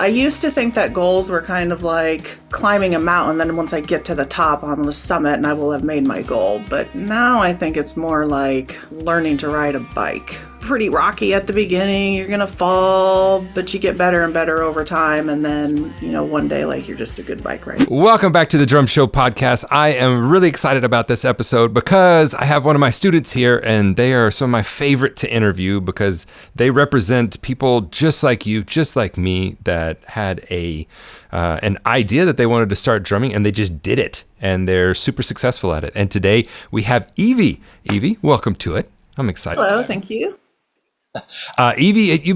I used to think that goals were kind of like climbing a mountain. Then once I get to the top on the summit and I will have made my goal. But now I think it's more like learning to ride a bike. Pretty rocky at the beginning. You're going to fall, but you get better and better over time. And then, one day, like, you're just a good bike rider. Welcome back to the Drum Show podcast. I am really excited about this episode because I have one of my students here, and they are some of my favorite to interview because they represent people just like you, just like me, that had an idea that they wanted to start drumming, and they just did it, and they're super successful at it. And today we have Evie. Evie, welcome to it. I'm excited. Hello, thank you. Evie,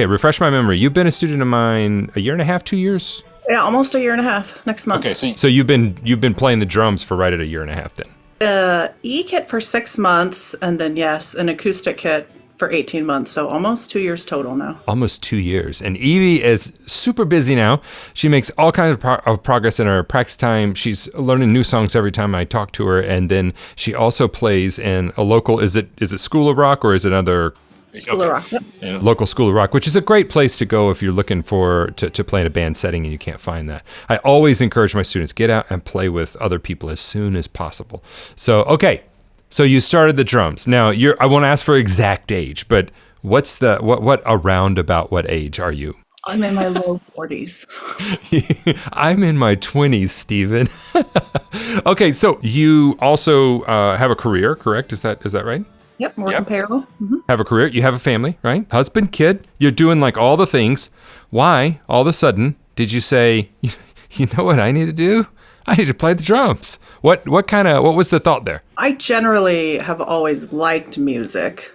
refresh my memory. You've been a student of mine a year and a half, 2 years? Yeah, almost a year and a half next month. Okay, so you've been playing the drums for right at a year and a half then? E-kit for 6 months, and then an acoustic kit for 18 months. So almost 2 years total now. Almost 2 years. And Evie is super busy now. She makes all kinds of progress in her practice time. She's learning new songs every time I talk to her. And then she also plays in a local, is it School of Rock or is it another... School of Rock. Yep. Yeah. Local School of Rock, which is a great place to go if you're looking to play in a band setting and you can't find that. I always encourage my students, get out and play with other people as soon as possible. So, okay. So you started the drums. Now, I won't ask for exact age, but what's what around about what age are you? I'm in my low 40s. I'm in my 20s, Stephen. Okay, so you also have a career, correct? Is that right? Yep, working payroll. Mm-hmm. Have a career. You have a family, right? Husband, kid. You're doing like all the things. Why, all of a sudden, did you say, you know what I need to do? I need to play the drums. What was the thought there? I generally have always liked music.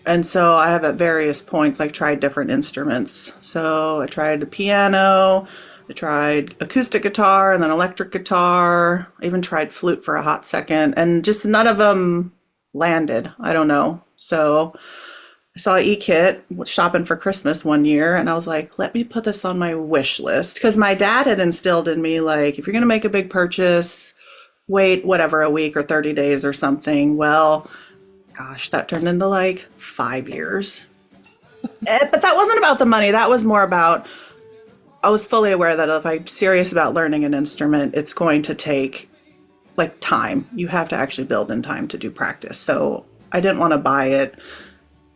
And so I have at various points tried different instruments. So I tried the piano, I tried acoustic guitar and then electric guitar. I even tried flute for a hot second, and just none of them landed. I don't know. So I saw E-kit shopping for Christmas one year, and I was like, let me put this on my wish list. Because my dad had instilled in me, like, if you're going to make a big purchase, wait, a week or 30 days or something. Well, gosh, that turned into 5 years. But that wasn't about the money. That was more about, I was fully aware that if I'm serious about learning an instrument, it's going to take time. You have to actually build in time to do practice. So I didn't want to buy it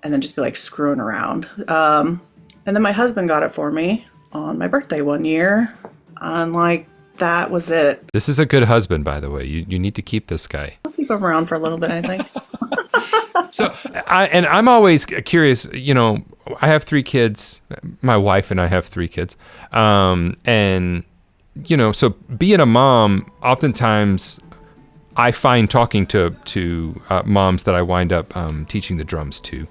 and then just be screwing around. And then my husband got it for me on my birthday one year. And that was it. This is a good husband, by the way. You need to keep this guy. I'll keep him around for a little bit, I think. So, I'm always curious, I have 3 kids. My wife and I have 3 kids. And, so being a mom, oftentimes I find talking to moms that I wind up teaching the drums to,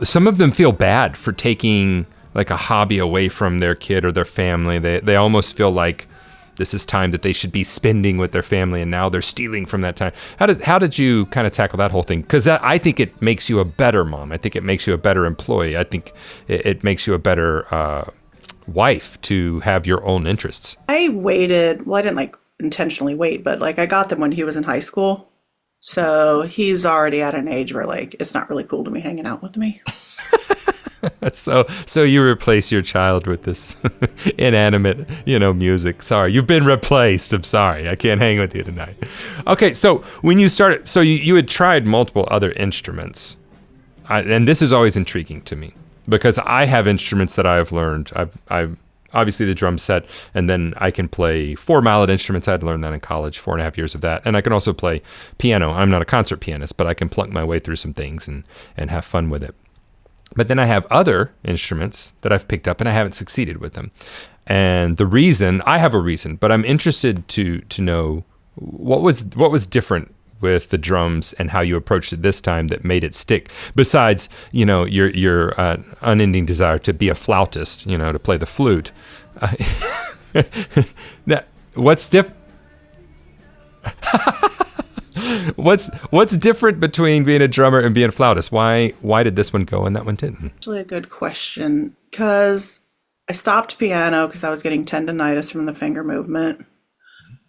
some of them feel bad for taking a hobby away from their kid or their family. They almost feel like this is time that they should be spending with their family, and now they're stealing from that time. How did you kind of tackle that whole thing? Because I think it makes you a better mom. I think it makes you a better employee. I think it makes you a better wife to have your own interests. I waited. Well, I didn't intentionally wait, but I got them when he was in high school. So he's already at an age where it's not really cool to be hanging out with me. So you replace your child with this inanimate, music. Sorry, you've been replaced. I'm sorry. I can't hang with you tonight. Okay, so when you started, so you had tried multiple other instruments. And this is always intriguing to me because I have instruments that I have learned. I've obviously the drum set, and then I can play 4 mallet instruments. I had to learn that in college, 4.5 years of that. And I can also play piano. I'm not a concert pianist, but I can plunk my way through some things and have fun with it. But then I have other instruments that I've picked up and I haven't succeeded with them. And I have a reason, but I'm interested to know what was different with the drums and how you approached it this time that made it stick, besides, your unending desire to be a flautist, to play the flute. Now, what's different? What's different between being a drummer and being a flautist? Why did this one go and that one didn't? Actually, a good question, because I stopped piano because I was getting tendonitis from the finger movement,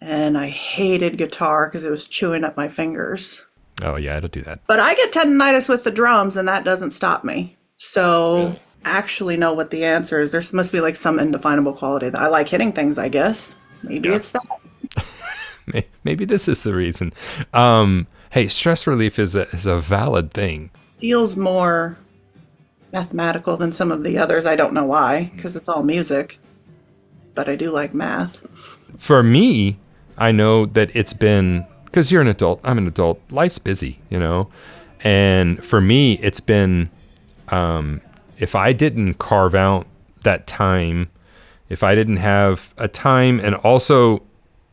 and I hated guitar because it was chewing up my fingers. Oh yeah, it'll do that. But I get tendonitis with the drums, and that doesn't stop me. So actually know what the answer is. There must be like some indefinable quality that I like hitting things, I guess. Maybe Yeah. it's that. Maybe this is the reason. Hey, stress relief is a valid thing. Feels more mathematical than some of the others. I don't know why, because it's all music. But I do like math. For me, I know that it's been, because you're an adult, I'm an adult, life's busy, you know? And for me, it's been, if I didn't carve out that time, if I didn't have a time and also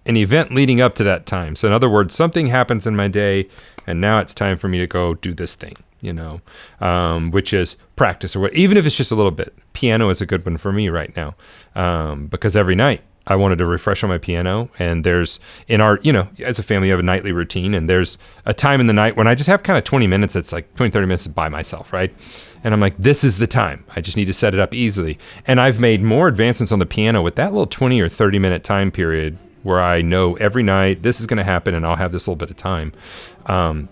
an event leading up to that time. So in other words, something happens in my day and now it's time for me to go do this thing, you know, which is practice or what, even if it's just a little bit. Piano is a good one for me right now, because every night I wanted to refresh on my piano, and there's in our, you know, as a family, you have a nightly routine, and there's a time in the night when I just have kind of 20 minutes. It's like 20, 30 minutes by myself, right? And I'm like, this is the time. I just need to set it up easily. And I've made more advancements on the piano with that little 20 or 30 minute time period where I know every night this is going to happen and I'll have this little bit of time.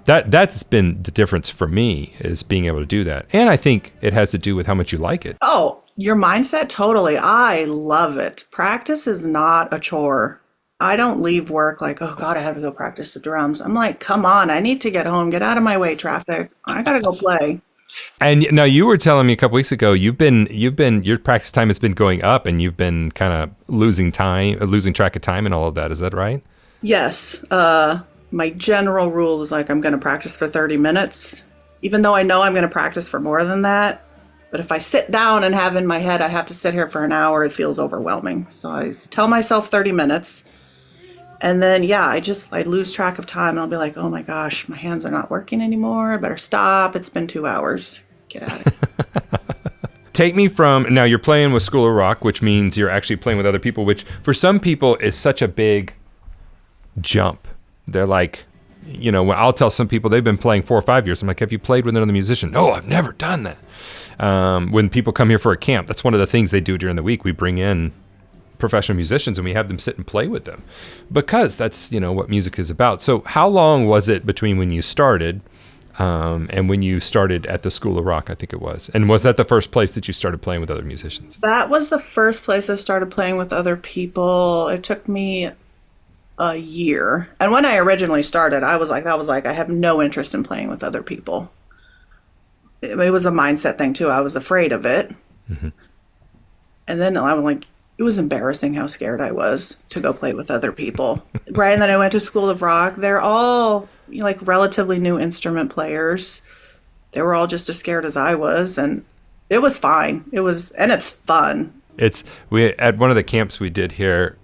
That's been the difference for me, is being able to do that. And I think it has to do with how much you like it. Oh, your mindset? Totally. I love it. Practice is not a chore. I don't leave work like, oh God, I have to go practice the drums. I'm like, come on, I need to get home. Get out of my way, traffic. I gotta go play. And now you were telling me a couple weeks ago, you've been your practice time has been going up, and you've been kind of losing track of time and all of that. Is that right? Yes. My general rule is like I'm gonna practice for 30 minutes, even though I know I'm gonna practice for more than that. But if I sit down and have in my head I have to sit here for an hour, it feels overwhelming. So I tell myself 30 minutes. And then, yeah, I lose track of time and I'll be like, oh my gosh, my hands are not working anymore. I better stop. It's been 2 hours. Get out of it. Take me from, now you're playing with School of Rock, which means you're actually playing with other people, which for some people is such a big jump. They're like, you know, I'll tell some people they've been playing 4 or 5 years. I'm like, have you played with another musician? No, I've never done that. When people come here for a camp, that's one of the things they do during the week. We bring in professional musicians and we have them sit and play with them, because that's, you know, what music is about. So how long was it between when you started and when you started at the School of Rock, I think it was? And was that the first place that you started playing with other musicians? That was the first place I started playing with other people. It took me a year. And when I originally started, I was like, I have no interest in playing with other people. It was a mindset thing too. I was afraid of it. Mm-hmm. And then I was like, it was embarrassing how scared I was to go play with other people. Right. And then I went to School of Rock. They're all, you know, like relatively new instrument players. They were all just as scared as I was. And it was fine. And it's fun. We at one of the camps we did here,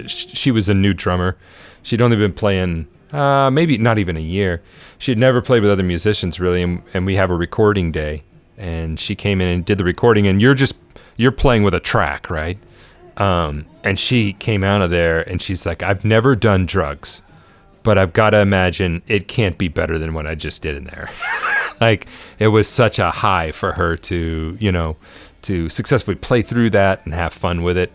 she was a new drummer. She'd only been playing maybe not even a year. She'd never played with other musicians really. And we have a recording day. And she came in and did the recording. And you're playing with a track, right? And she came out of there and she's like, I've never done drugs, but I've got to imagine it can't be better than what I just did in there. Like, it was such a high for her to, you know, to successfully play through that and have fun with it.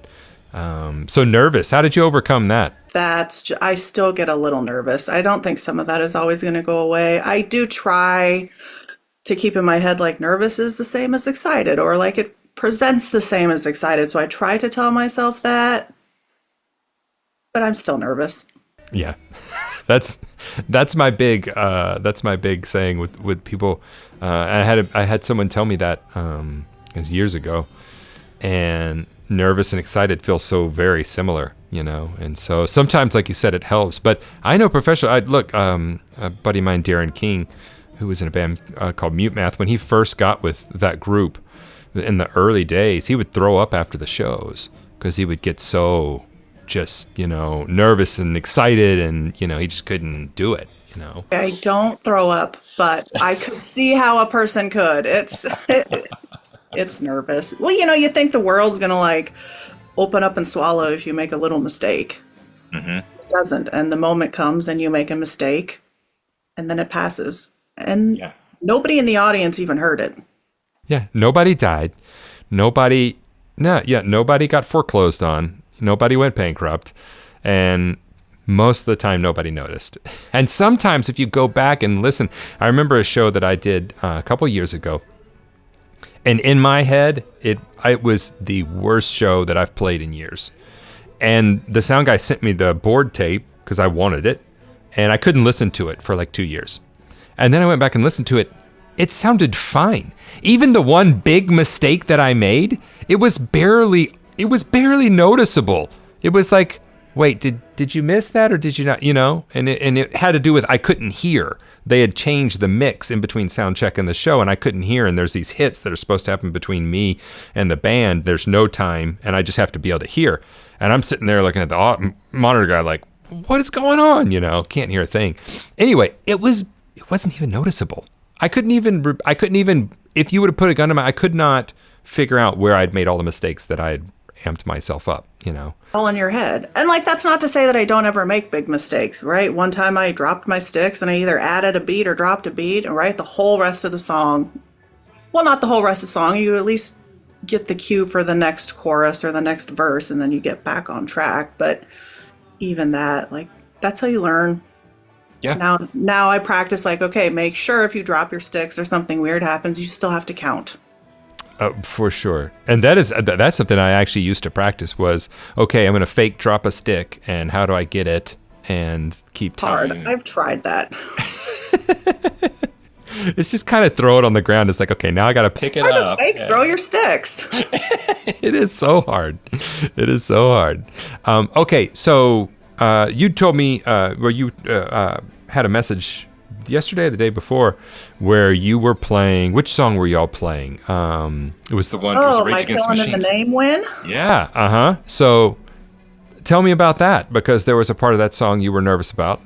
So nervous. How did you overcome that? I still get a little nervous. I don't think some of that is always going to go away. I do try to keep in my head like nervous is the same as excited, or like it presents the same as excited. So I try to tell myself that, but I'm still nervous. Yeah. That's my big saying with people. I had someone tell me that it was years ago, and nervous and excited feel so very similar, you know. And so sometimes, like you said, it helps. But I know a buddy of mine, Darren King, who was in a band called Mute Math, when he first got with that group in the early days, he would throw up after the shows because he would get so just, you know, nervous and excited, and, you know, he just couldn't do it, you know. I don't throw up, but I could see how a person could. It's nervous. Well, you know, you think the world's going to like open up and swallow if you make a little mistake. Mm-hmm. It doesn't. And the moment comes and you make a mistake and then it passes. And nobody in the audience even heard it. Yeah. Nobody died. Nobody got foreclosed on. Nobody went bankrupt. And most of the time, nobody noticed. And sometimes if you go back and listen, I remember a show that I did a couple years ago. And in my head, it was the worst show that I've played in years. And the sound guy sent me the board tape because I wanted it, and I couldn't listen to it for like 2 years. And then I went back and listened to it. It sounded fine. Even the one big mistake that I made, it was barely noticeable. It was like, wait, did you miss that or did you not? You know, and it had to do with I couldn't hear. They had changed the mix in between sound check and the show, and I couldn't hear. And there's these hits that are supposed to happen between me and the band. There's no time, and I just have to be able to hear. And I'm sitting there looking at the monitor guy like, what is going on? You know, can't hear a thing. Anyway, it wasn't even noticeable. I couldn't even, if you would have put a gun to my, I could not figure out where I'd made all the mistakes that I had amped myself up, you know. All in your head. And like, that's not to say that I don't ever make big mistakes, right? One time I dropped my sticks and I either added a beat or dropped a beat, and right, the whole rest of the song, well, not the whole rest of the song, you at least get the cue for the next chorus or the next verse, and then you get back on track. But even that, like, that's how you learn. Yeah. Now I practice like, okay, make sure if you drop your sticks or something weird happens, you still have to count. For sure. And that's something I actually used to practice was, okay, I'm going to fake drop a stick, and how do I get it and keep hard. time? I've tried that. It's just kind of throw it on the ground. It's like, okay, now I got to pick it up. Fake, throw your sticks. It is so hard. It is so hard. Okay, so you told me where you had a message yesterday or the day before where you were playing. Which song were y'all playing? It was the one. It was Rage Against the Machine. And the Name Win? Yeah. So tell me about that, because there was a part of that song you were nervous about.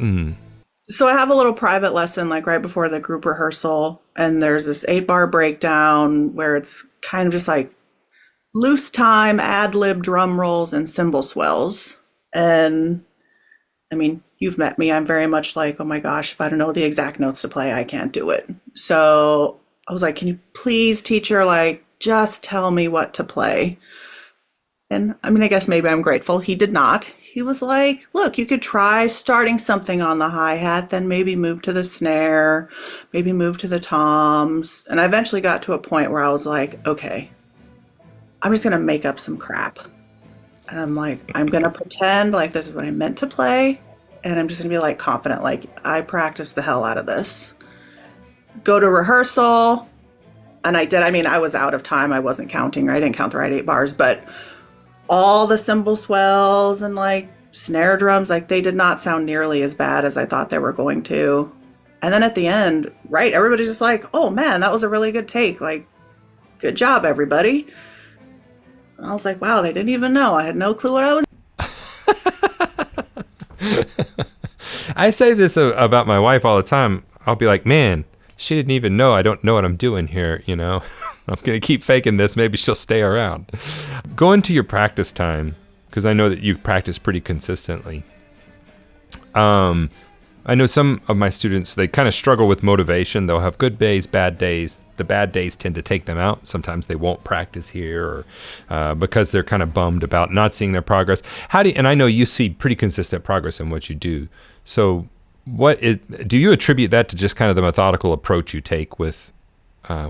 So I have a little private lesson like right before the group rehearsal, and there's this 8-bar breakdown where it's kind of just like loose time, ad-lib drum rolls, and cymbal swells. And I mean, you've met me. I'm very much like, oh my gosh, if I don't know the exact notes to play, I can't do it. So I was like, can you please, teacher, like, just tell me what to play? And I mean, I guess maybe I'm grateful. He did not. He was like, look, you could try starting something on the hi-hat, then maybe move to the snare, maybe move to the toms. And I eventually got to a point where I was like, okay, I'm just going to make up some crap. And I'm like, I'm going to pretend like this is what I meant to play. And I'm just going to be like confident, like I practiced the hell out of this. Go to rehearsal. And I did. I mean, I was out of time. I wasn't counting. I didn't count the right 8 bars, but all the cymbal swells and like snare drums, like they did not sound nearly as bad as I thought they were going to. And then at the end, right, everybody's just like, oh man, that was a really good take. Like, good job, everybody. And I was like, wow, they didn't even know. I had no clue what I was. I say this about my wife all the time. I'll be like, man, she didn't even know. I don't know what I'm doing here, you know. I'm going to keep faking this. Maybe she'll stay around. Go into your practice time, because I know that you practice pretty consistently. I know some of my students, they kind of struggle with motivation. They'll have good days, bad days. The bad days tend to take them out. Sometimes they won't practice here or because they're kind of bummed about not seeing their progress. And I know you see pretty consistent progress in what you do. So do you attribute that to just kind of the methodical approach you take with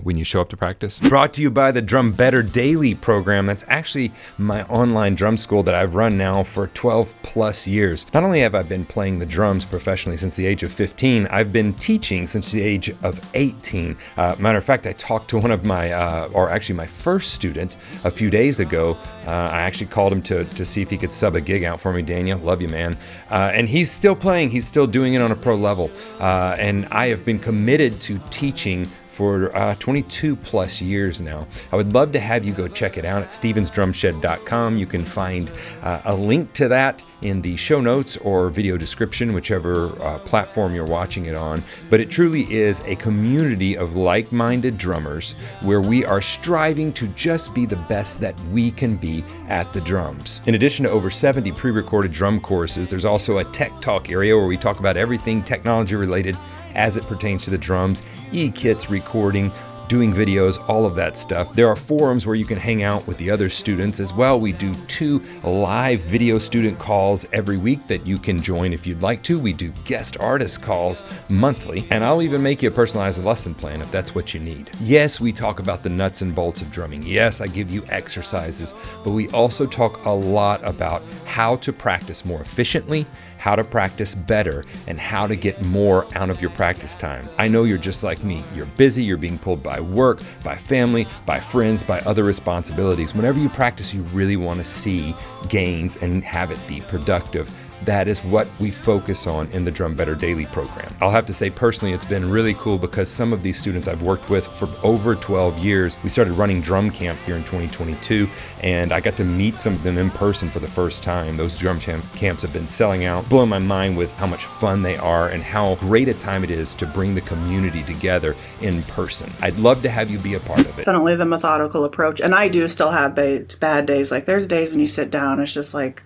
when you show up to practice? Brought to you by the Drum Better Daily program. That's actually my online drum school that I've run now for 12 plus years. Not only have I been playing the drums professionally since the age of 15, I've been teaching since the age of 18. Matter of fact, I talked to one of my first student a few days ago. I actually called him to see if he could sub a gig out for me. Daniel, love you, man. And he's still playing. He's still doing it on a pro level. And I have been committed to teaching for 22 plus years now. I would love to have you go check it out at stevensdrumshed.com. You can find a link to that in the show notes or video description, whichever platform you're watching it on. But it truly is a community of like-minded drummers where we are striving to just be the best that we can be at the drums. In addition to over 70 pre-recorded drum courses, there's also a tech talk area where we talk about everything technology related as it pertains to the drums, e-kits, recording, doing videos, all of that stuff. There are forums where you can hang out with the other students as well. We do 2 live video student calls every week that you can join if you'd like to. We do guest artist calls monthly, and I'll even make you a personalized lesson plan if that's what you need. Yes, we talk about the nuts and bolts of drumming. Yes, I give you exercises, but we also talk a lot about how to practice more efficiently, how to practice better, and how to get more out of your practice time. I know you're just like me. You're busy, you're being pulled by work, by family, by friends, by other responsibilities. Whenever you practice, you really want to see gains and have it be productive. That is what we focus on in the Drum Better Daily program. I'll have to say personally, it's been really cool because some of these students I've worked with for over 12 years, we started running drum camps here in 2022, and I got to meet some of them in person for the first time. Those drum camps have been selling out, blowing my mind with how much fun they are and how great a time it is to bring the community together in person. I'd love to have you be a part of it. Definitely the methodical approach. And I do still have bad days. Like there's days when you sit down, it's just like,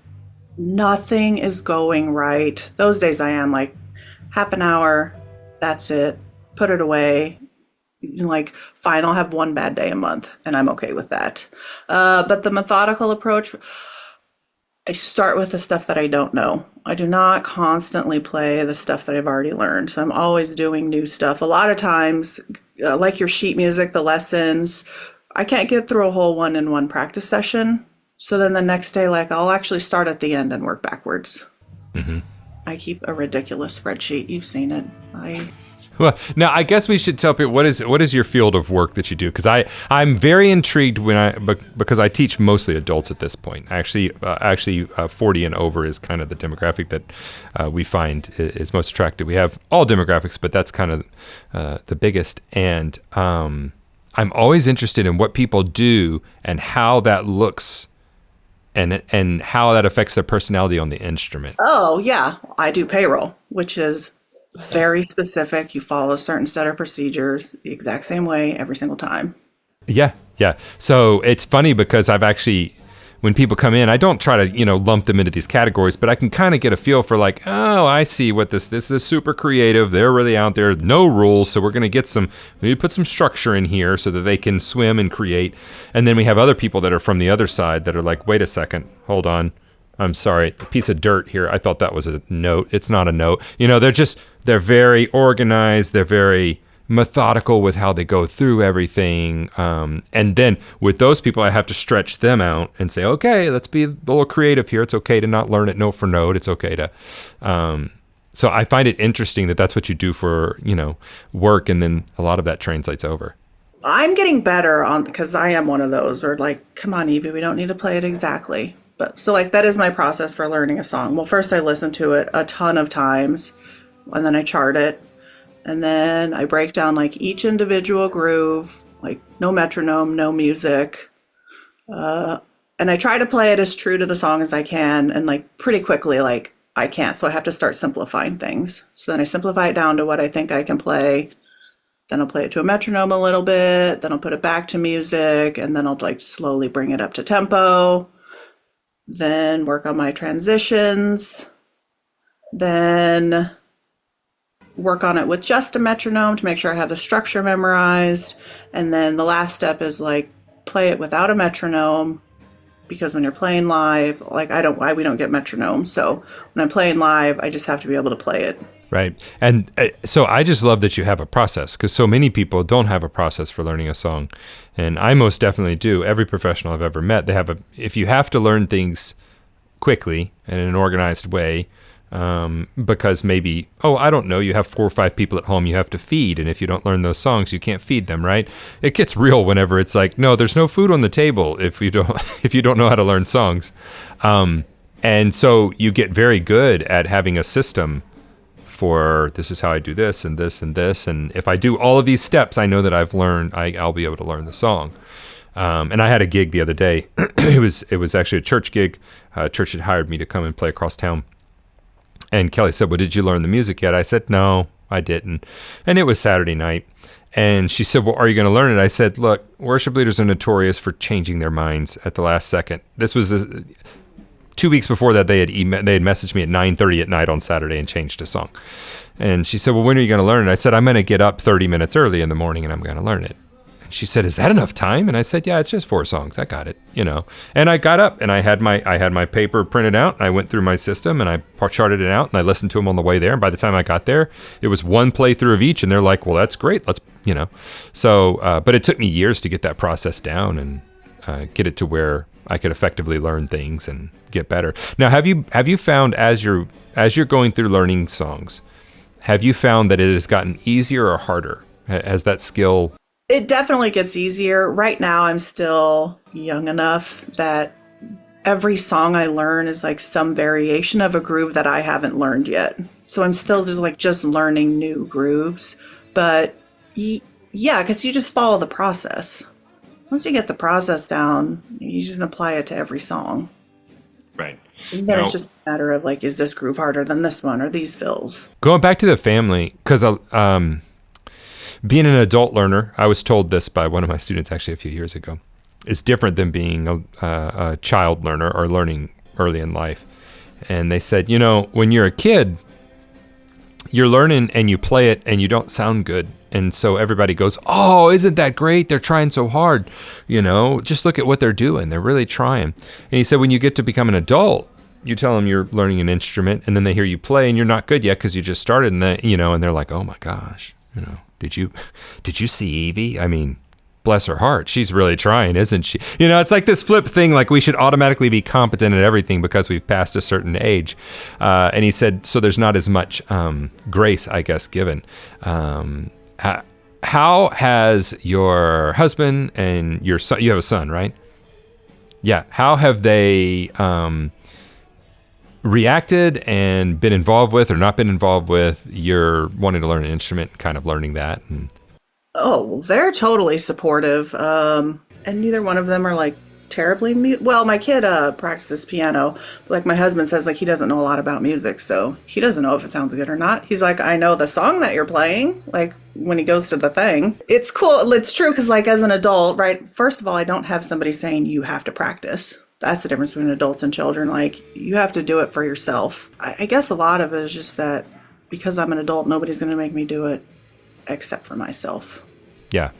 nothing is going right. Those days I am like half an hour, that's it, put it away. Like fine, I'll have one bad day a month and I'm okay with that. But the methodical approach, I start with the stuff that I don't know. I do not constantly play the stuff that I've already learned. So I'm always doing new stuff. A lot of times, like your sheet music, the lessons, I can't get through a whole one-in-one practice session. So then the next day, like I'll actually start at the end and work backwards. Mm-hmm. I keep a ridiculous spreadsheet. You've seen it. Well, now I guess we should tell people what is your field of work that you do? Because I'm very intrigued because I teach mostly adults at this point. Actually, 40 and over is kind of the demographic that we find is most attractive. We have all demographics, but that's kind of the biggest. And I'm always interested in what people do and how that looks. And how that affects their personality on the instrument. Oh, yeah. I do payroll, which is very specific. You follow a certain set of procedures the exact same way every single time. Yeah. So it's funny because I've actually, when people come in, I don't try to, lump them into these categories, but I can kind of get a feel for like, oh, I see what this is super creative. They're really out there, no rules. So we're going to we need to put some structure in here so that they can swim and create. And then we have other people that are from the other side that are like, wait a second, hold on. I'm sorry, a piece of dirt here. I thought that was a note. It's not a note. They're very organized. They're very methodical with how they go through everything. And then with those people, I have to stretch them out and say, okay, let's be a little creative here. It's okay to not learn it note for note. It's okay to, so I find it interesting that that's what you do for, work. And then a lot of that translates over. I'm getting better because I am one of those where like, come on, Evie, we don't need to play it exactly. But so like, that is my process for learning a song. Well, first I listen to it a ton of times and then I chart it. And then I break down like each individual groove, like no metronome, no music. And I try to play it as true to the song as I can. And like pretty quickly, like I can't. So I have to start simplifying things. So then I simplify it down to what I think I can play. Then I'll play it to a metronome a little bit. Then I'll put it back to music. And then I'll like slowly bring it up to tempo. Then work on my transitions. Then work on it with just a metronome to make sure I have the structure memorized. And then the last step is like play it without a metronome, because when you're playing live, like we don't get metronomes. So when I'm playing live, I just have to be able to play it. Right. And so I just love that you have a process, because so many people don't have a process for learning a song. And I most definitely do. Every professional I've ever met, if you have to learn things quickly and in an organized way, because maybe, I don't know, you have 4 or 5 people at home you have to feed, and if you don't learn those songs, you can't feed them, right? It gets real whenever it's like, no, there's no food on the table if you don't know how to learn songs. And so you get very good at having a system for this is how I do this and this and this, and if I do all of these steps, I know that I've learned, I'll be able to learn the song. And I had a gig the other day. It was actually a church gig. Church had hired me to come and play across town. And Kelly said, well, did you learn the music yet? I said, no, I didn't. And it was Saturday night. And she said, well, are you going to learn it? I said, look, worship leaders are notorious for changing their minds at the last second. This was 2 weeks before that, they had messaged me at 9:30 at night on Saturday and changed a song. And she said, well, when are you going to learn it? I said, I'm going to get up 30 minutes early in the morning and I'm going to learn it. She said, "Is that enough time?" And I said, "Yeah, it's just 4 songs. I got it, you know." And I got up and I had my paper printed out. And I went through my system and I charted it out and I listened to them on the way there. And by the time I got there, it was one playthrough of each. And they're like, "Well, that's great. Let's, you know." So, but it took me years to get that process down and get it to where I could effectively learn things and get better. Now, have you found as you're going through learning songs, have you found that it has gotten easier or harder? Has that skill? It definitely gets easier. Right now, I'm still young enough that every song I learn is like some variation of a groove that I haven't learned yet. So I'm still just learning new grooves. But yeah, because you just follow the process. Once you get the process down, you just apply it to every song. Right. And then it's just a matter of like, is this groove harder than this one or these fills? Going back to the family, because being an adult learner, I was told this by one of my students actually a few years ago, is different than being a child learner or learning early in life. And they said, you know, when you're a kid, you're learning and you play it and you don't sound good. And so everybody goes, "Oh, isn't that great? They're trying so hard. You know, just look at what they're doing. They're really trying." And he said, when you get to become an adult, you tell them you're learning an instrument and then they hear you play and you're not good yet because you just started and then, you know, and they're like, "Oh my gosh, you know, did you see Evie? I mean, bless her heart. She's really trying, isn't she?" You know, it's like this flip thing, like we should automatically be competent at everything because we've passed a certain age. And he said, so there's not as much grace, I guess, given. How has your husband and your son, you have a son, right? Yeah. How have they reacted and been involved with or not been involved with your wanting to learn an instrument, kind of learning that? And Oh, well, they're totally supportive. And neither one of them are like terribly well, my kid practices piano. But, like my husband says, like he doesn't know a lot about music, so he doesn't know if it sounds good or not. He's like, "I know the song that you're playing." Like when he goes to the thing, it's cool. It's true because like as an adult, right? First of all, I don't have somebody saying you have to practice. That's the difference between adults and children. Like you have to do it for yourself. I guess a lot of it is just that because I'm an adult, nobody's going to make me do it except for myself. Yeah,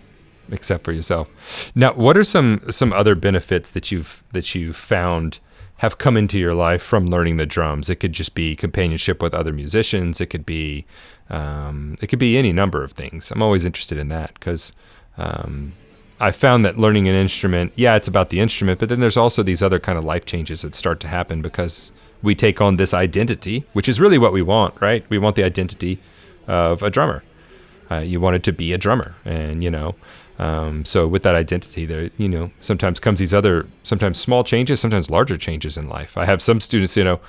except for yourself. Now, what are some other benefits that you've found have come into your life from learning the drums? It could just be companionship with other musicians. It could be any number of things. I'm always interested in that because I found that learning an instrument, yeah, it's about the instrument, but then there's also these other kind of life changes that start to happen because we take on this identity, which is really what we want, right? We want the identity of a drummer. You wanted to be a drummer, and you know, so with that identity, there, you know, sometimes comes these other, sometimes small changes, sometimes larger changes in life. I have some students, you know,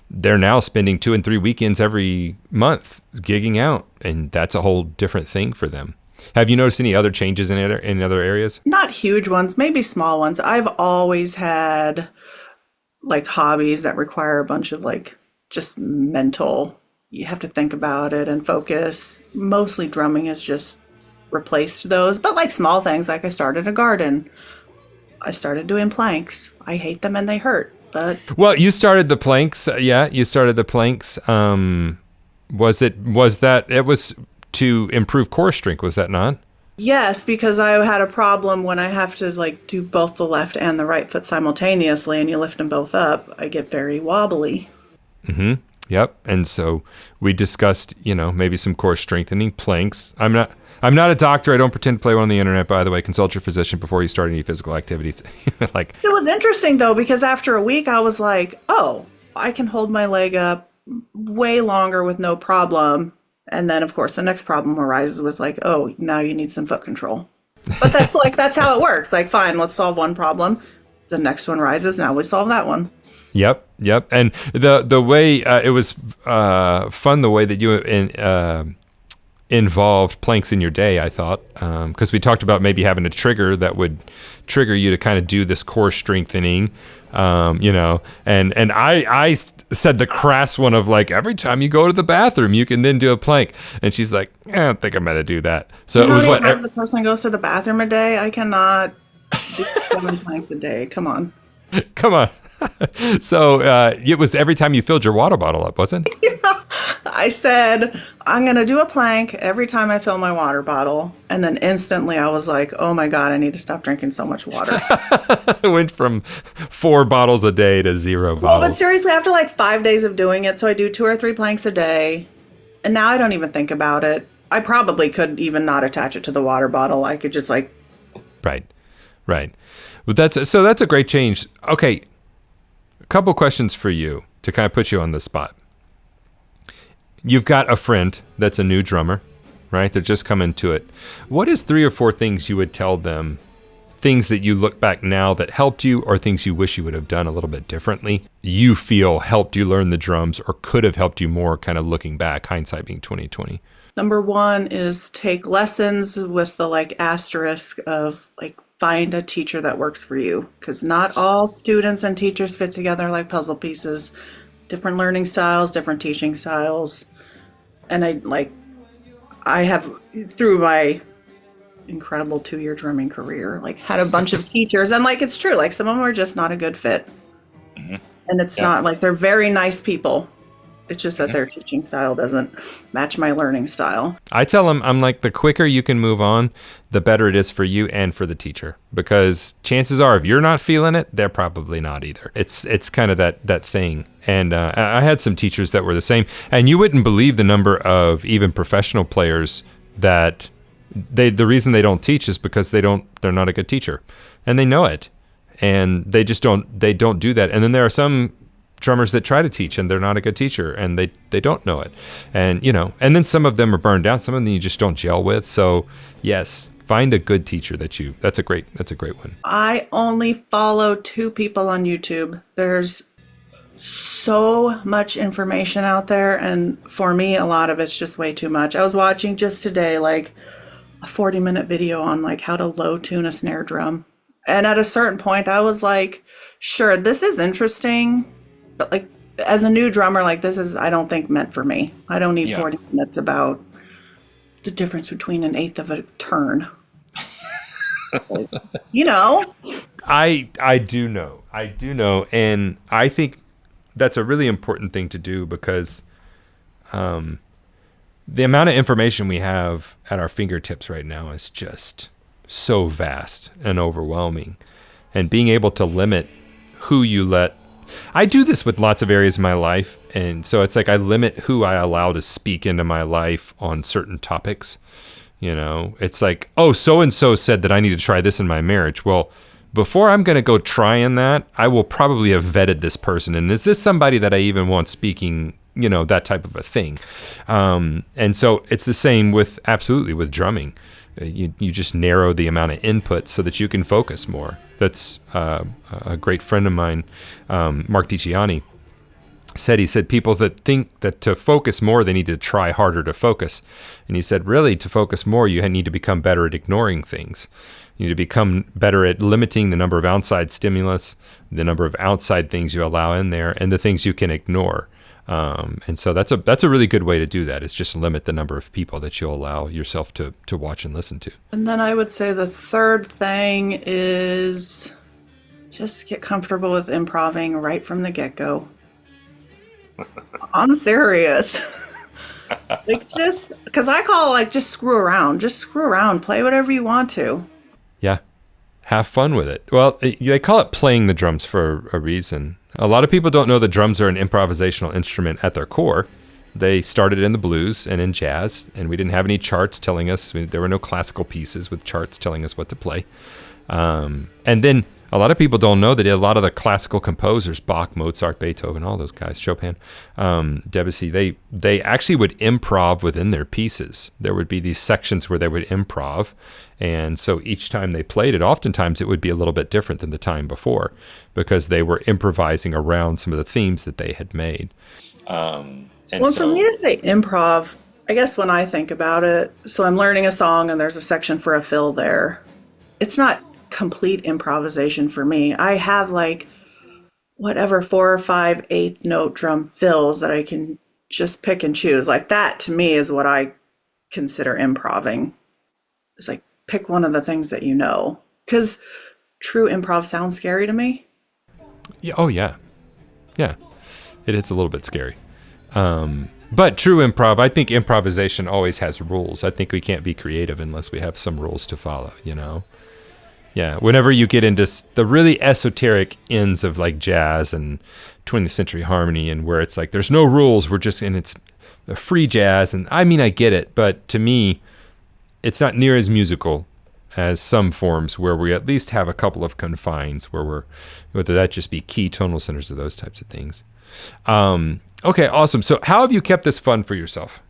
they're now spending 2 and 3 weekends every month gigging out, and that's a whole different thing for them. Have you noticed any other changes in other areas? Not huge ones, maybe small ones. I've always had like hobbies that require a bunch of like just mental. You have to think about it and focus. Mostly drumming has just replaced those, but like small things, like I started a garden. I started doing planks. I hate them and they hurt, but well, you started the planks. Yeah, you started the planks. It was to improve core strength, was that not? yes, because I had a problem when I have to like do both the left and the right foot simultaneously and you lift them both up, I get very wobbly. Mm-hmm. Yep. And so we discussed, you know, maybe some core strengthening planks. I'm not a doctor. I don't pretend to play one on the internet, by the way. Consult your physician before you start any physical activities. Like It was interesting though, because after a week I was like, oh, I can hold my leg up way longer with no problem. And then of course the next problem arises with like, oh, now you need some foot control. But that's like, that's how it works. Like, fine, let's solve one problem. The next one rises. Now we solve that one. Yep. And the way it was fun, the way that you involved planks in your day, I thought, because we talked about maybe having a trigger that would trigger you to kind of do this core strengthening, you know, and I said the crass one of like, every time you go to the bathroom, you can then do a plank. And she's like, I don't think I'm going to do that. So it was what the person goes to the bathroom a day. I cannot do 7 planks a day. Come on. So it was every time you filled your water bottle up, wasn't it? I said, I'm going to do a plank every time I fill my water bottle. And then instantly I was like, oh my God, I need to stop drinking so much water. I went from 4 bottles a day to 0 Well, but bottles. seriously, after like 5 days of doing it, so I do 2 or 3 planks a day. And now I don't even think about it. I probably could even not attach it to the water bottle. I could just like, Right. Well, that's a great change. Okay. A couple questions for you to kind of put you on the spot. You've got a friend that's a new drummer, right? They're just coming to it. What is 3 or 4 things you would tell them, things that you look back now that helped you, or things you wish you would have done a little bit differently, you feel helped you learn the drums or could have helped you more, kind of looking back, hindsight being 2020? number 1 is take lessons with the like asterisk of like find a teacher that works for you, because not all students and teachers fit together like puzzle pieces. Different learning styles, different teaching styles. And I have, through my incredible 2-year drumming career, like had a bunch of teachers, and like it's true, like some of them are just not a good fit. And it's not like they're very nice people. It's just that their teaching style doesn't match my learning style. I tell them, I'm like, the quicker you can move on, the better it is for you and for the teacher. Because chances are, if you're not feeling it, they're probably not either. It's kind of that thing. And I had some teachers that were the same. And you wouldn't believe the number of even professional players that the reason they don't teach is because they're not a good teacher. And they know it. And they just don't do that. And then there are some drummers that try to teach and they're not a good teacher and they don't know it. And and then some of them are burned out, some of them you just don't gel with. So yes, find a good teacher that's a great one. I only follow 2 people on YouTube. There's so much information out there, and for me a lot of it's just way too much. I was watching just today like a 40-minute video on like how to low tune a snare drum. And at a certain point I was like, sure, this is interesting, but like as a new drummer, like this is, I don't think, meant for me. I don't need 40 minutes about the difference between an eighth of a turn. I do know, and I think that's a really important thing to do, because the amount of information we have at our fingertips right now is just so vast and overwhelming. And being able to limit who you let, I do this with lots of areas of my life, and so it's like I limit who I allow to speak into my life on certain topics. It's like, oh, so-and-so said that I need to try this in my marriage. Well, before I'm going to go trying that, I will probably have vetted this person. And is this somebody that I even want speaking, that type of a thing? And so it's the same with drumming. You just narrow the amount of input so that you can focus more. That's a great friend of mine, Mark DiCiani, said people that think that to focus more, they need to try harder to focus. And he said, really, to focus more, you need to become better at ignoring things. You need to become better at limiting the number of outside stimulus, the number of outside things you allow in there, and the things you can ignore. And so that's a really good way to do that, is just limit the number of people that you'll allow yourself to watch and listen to. And then I would say the third thing is just get comfortable with improvising right from the get-go. I'm serious. Like, just because I call it like just screw around, play whatever you want to. Yeah, have fun with it. Well, they call it playing the drums for a reason. A lot of people don't know that drums are an improvisational instrument at their core. They started in the blues and in jazz, and we didn't have any charts telling us. There were no classical pieces with charts telling us what to play. And then a lot of people don't know that a lot of the classical composers, Bach, Mozart, Beethoven, all those guys, Chopin, Debussy, they actually would improv within their pieces. There would be these sections where they would improv. And so each time they played it, oftentimes it would be a little bit different than the time before, because they were improvising around some of the themes that they had made. For me to say improv, I guess when I think about it, so I'm learning a song and there's a section for a fill there. It's not complete improvisation for me. I have like whatever 4 or 5 eighth note drum fills that I can just pick and choose. Like that to me is what I consider improving. It's like pick one of the things that you know, because true improv sounds scary to me. Yeah, oh yeah, it is a little bit scary. But true improv, I think improvisation always has rules. I think we can't be creative unless we have some rules to follow, you know? Yeah, whenever you get into the really esoteric ends of like jazz and 20th century harmony, and where it's like there's no rules, we're just, and it's a free jazz, and I mean, I get it, but to me, it's not near as musical as some forms where we at least have a couple of confines where we're, whether that just be key tonal centers or those types of things. Okay, awesome. So how have you kept this fun for yourself?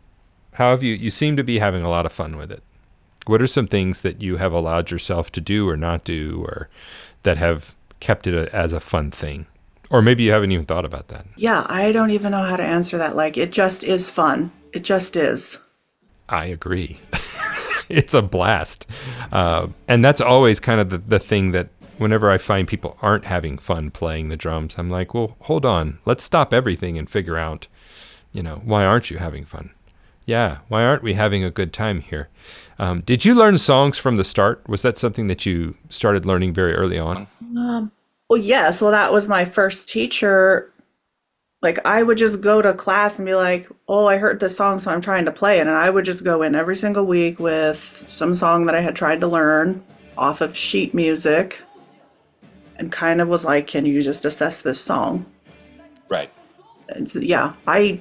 How have you seem to be having a lot of fun with it. What are some things that you have allowed yourself to do or not do, or that have kept it as a fun thing? Or maybe you haven't even thought about that. Yeah, I don't even know how to answer that. Like, it just is fun. It just is. I agree. It's a blast. And that's always kind of the thing that whenever I find people aren't having fun playing the drums, I'm like, well, hold on. Let's stop everything and figure out, why aren't you having fun? Yeah, why aren't we having a good time here? Did you learn songs from the start? Was that something that you started learning very early on? Well, yes. Well, that was my first teacher. Like, I would just go to class and be like, oh, I heard this song, so I'm trying to play it. And I would just go in every single week with some song that I had tried to learn off of sheet music and kind of was like, can you just assess this song? Right. And so, yeah, I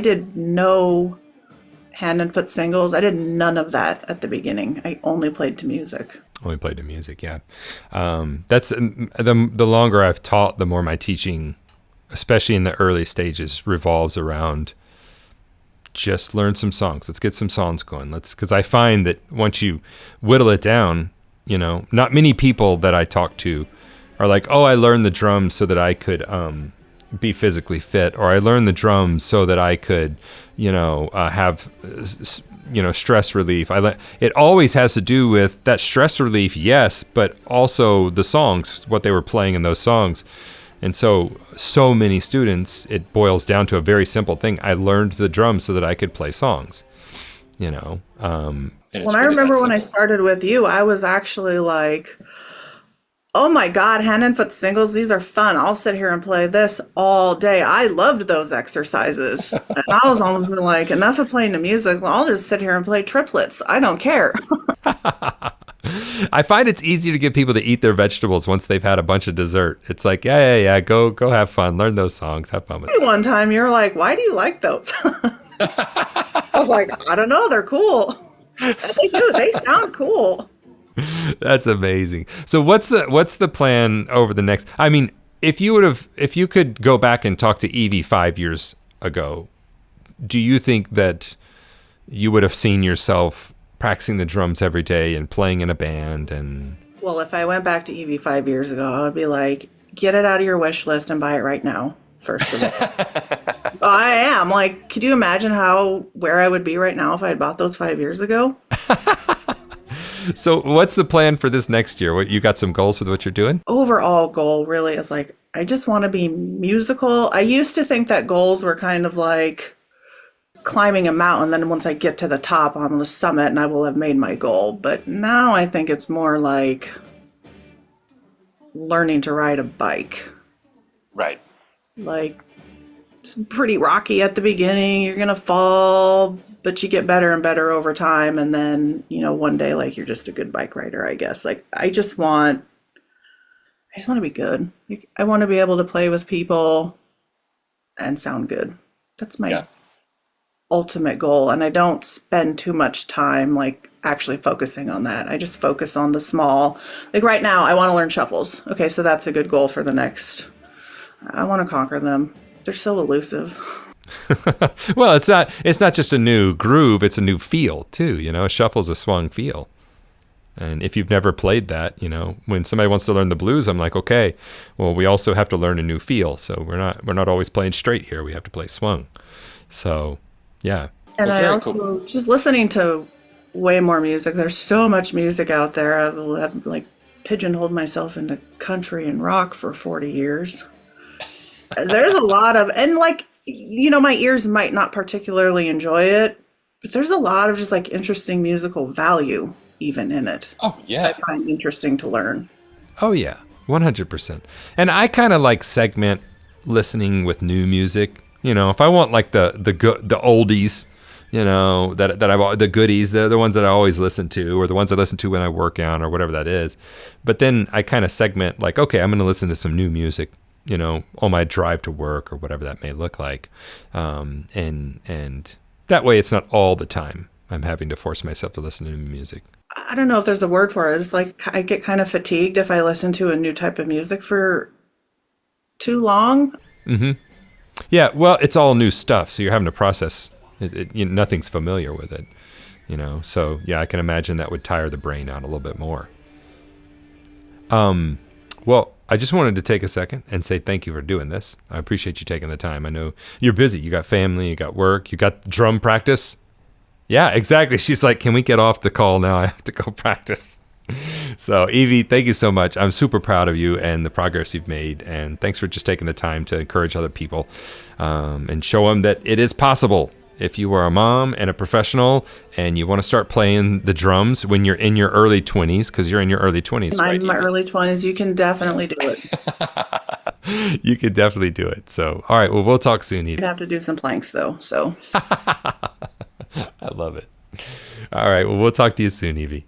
did no hand and foot singles. I did none of that at the beginning. I only played to music. Only played to music, yeah. That's the longer I've taught, the more my teaching, especially in the early stages, revolves around just learn some songs. Let's get some songs going. Because I find that once you whittle it down, not many people that I talk to are like, oh, I learned the drums so that I could be physically fit, or I learned the drums so that I could, have, stress relief. It always has to do with that stress relief, yes, but also the songs, what they were playing in those songs. And so many students, it boils down to a very simple thing. I learned the drums so that I could play songs, And I remember when I started with you, I was actually like, oh my God, hand and foot singles, these are fun. I'll sit here and play this all day. I loved those exercises. And I was almost like, enough of playing the music. I'll just sit here and play triplets. I don't care. I find it's easier to get people to eat their vegetables once they've had a bunch of dessert. It's like, yeah, go have fun. Learn those songs. Have fun with it. One time you were like, why do you like those? I was like, I don't know. They're cool. They do. They sound cool. That's amazing. So what's the plan over the next? I mean, if you could go back and talk to Evie 5 years ago, do you think that you would have seen yourself practicing the drums every day and playing in a band? And well, if I went back to Evie 5 years ago, I would be like, get it out of your wish list and buy it right now. First of all, I am like, could you imagine where I would be right now if I had bought those 5 years ago? So what's the plan for this next year? You got some goals with what you're doing? Overall goal really is like, I just want to be musical. I used to think that goals were kind of like climbing a mountain. Then once I get to the top on the summit and I will have made my goal. But now I think it's more like learning to ride a bike. Right. Like, it's pretty rocky at the beginning. You're going to fall, but you get better and better over time. And then, one day, like, you're just a good bike rider, I guess. Like, I just want to be good. I want to be able to play with people and sound good. That's my ultimate goal. And I don't spend too much time, like, actually focusing on that. I just focus on the small. Like, right now, I want to learn shuffles. Okay, so that's a good goal for the next. I want to conquer them. They're so elusive. Well, it's not just a new groove, it's a new feel too, A shuffle's a swung feel. And if you've never played that, when somebody wants to learn the blues, I'm like, okay, well, we also have to learn a new feel. So we're not always playing straight here. We have to play swung. So, yeah. And I also just listening to way more music. There's so much music out there. I've like pigeonholed myself into country and rock for 40 years. There's a lot of, and like, my ears might not particularly enjoy it, but there's a lot of just like interesting musical value even in it. Oh, yeah. I find interesting to learn. Oh, yeah. 100%. And I kind of like segment listening with new music. You know, if I want like the oldies, you know, that the goodies, the ones that I always listen to, or the ones I listen to when I work out or whatever that is. But then I kind of segment like, okay, I'm going to listen to some new music, you know, on my drive to work or whatever that may look like. And that way it's not all the time I'm having to force myself to listen to new music. I don't know if there's a word for it. It's like I get kind of fatigued if I listen to a new type of music for too long. Yeah, well, it's all new stuff, so you're having to process nothing's familiar with it, you know. So yeah, I can imagine that would tire the brain out a little bit more. Well, I just wanted to take a second and say thank you for doing this. I appreciate you taking the time. I know you're busy. You got family, you got work, you got drum practice. Yeah, exactly. She's like, can we get off the call now? I have to go practice. So, Evie, thank you so much. I'm super proud of you and the progress you've made. And thanks for just taking the time to encourage other people and show them that it is possible. If you are a mom and a professional and you want to start playing the drums when you're in your early 20s, because you're in your early 20s, right? In my early 20s, you can definitely do it. You could definitely do it. So, all right. Well, we'll talk soon, Evie. You'd have to do some planks, though. So I love it. All right. Well, we'll talk to you soon, Evie.